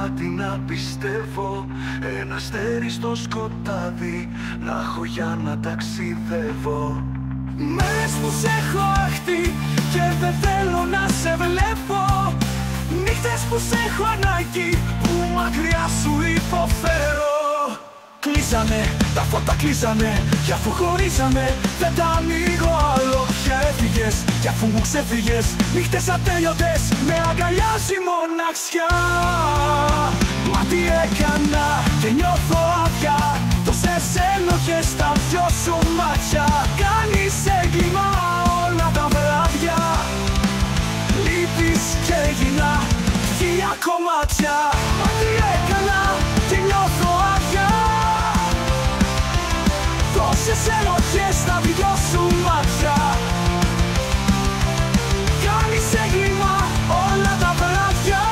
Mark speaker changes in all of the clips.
Speaker 1: κάτι να πιστεύω, ένα αστέρι στο σκοτάδι να έχω για να ταξιδεύω. Μέρες που σε έχω αχτεί και δεν θέλω να σε βλέπω, νύχτες που σε έχω ανάγκη, που μακριά σου υποφέρω. Κλείσανε, τα φώτα κλείσανε, κι αφού χωρίσαμε δεν τα ανοίγω άλλο πια. Έφυγες, κι αφού μου ξέφυγες, νύχτες ατέλειωτες με αγκαλιάζει μοναξιά. Μα τι έκανα και νιώθω άδεια, τόσες ένοχες στα δυο σου μάτια. Κάνεις έγκλημα όλα τα βράδια, λείπεις και έγινα χίλια κομμάτια. Μα τι έκανα και νιώθω άδεια, τόσες ενοχές στα δυο σου μάτια. Κάνεις έγκλημα όλα τα βράδια,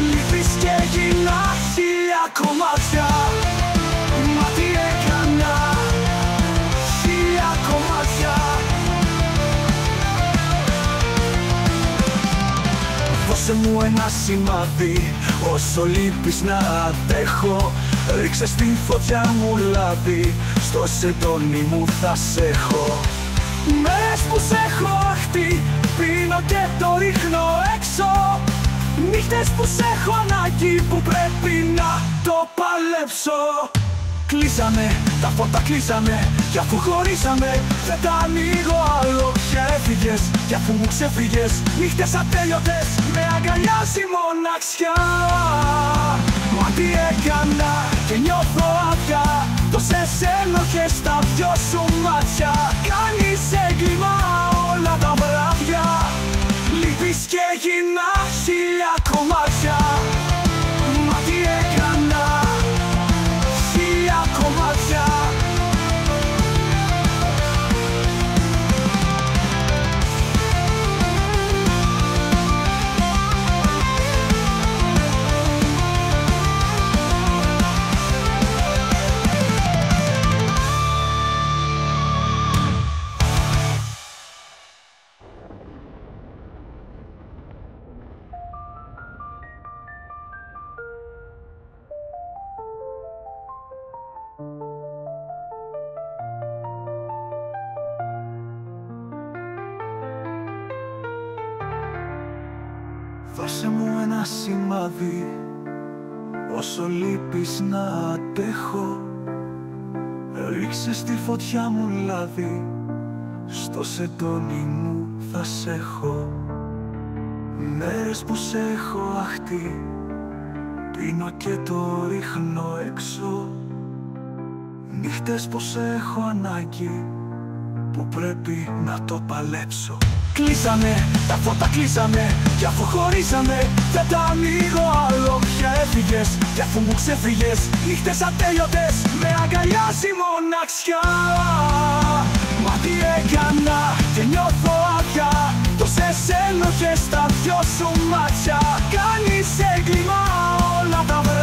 Speaker 1: λείπεις και έγινα χίλια κομμάτια. Μα τι έκανα, χίλια κομμάτια. Δώσε μου ένα σημάδι, όσο λείπεις να αντέχω. Ρίξε στη φωτιά μου λάδι, στο σεντόνι μου θα σε έχω. Μέρες που σε έχω αχτεί, πίνω και το ρίχνω έξω. Νύχτες που σε έχω ανάγκη, που πρέπει να το παλέψω. Κλείσανε, τα φώτα κλείσανε, κι αφού χωρίσαμε δεν τα ανοίγω άλλο πια. Έφυγες, κι αφού μου ξέφυγες, νύχτες ατέλειωτες με αγκαλιάζει μοναξιά. Μα τι έκανα και νιώθω άδεια, τόσες ένοχες στα δυο σου μάτια. Κάνεις έγκλημα όλα τα βράδια, λείπεις και έγινα χίλια κομμάτια. Μα τι έκανα, χίλια κομμάτια. Δώσε μου ένα σημάδι, όσο λείπεις να αντέχω. Ρίξε στη φωτιά μου λάδι, στο σεντόνι μου θα σε έχω. Μέρες που σε έχω αχτεί, πίνω και το ρίχνω έξω. Νύχτες που σε έχω ανάγκη, που πρέπει να το παλέψω. Κλείσανε, τα φώτα κλείσανε, κι αφού χωρίσαμε δεν τα ανοίγω άλλο πια. Έφυγες, κι αφού μου ξέφυγες, νύχτες ατέλειωτες με αγκαλιάζει μοναξιά. Μα τι έκανα και νιώθω άδεια, τόσες ένοχες στα δυο σου μάτια. Κάνεις έγκλημα όλα τα βράδια,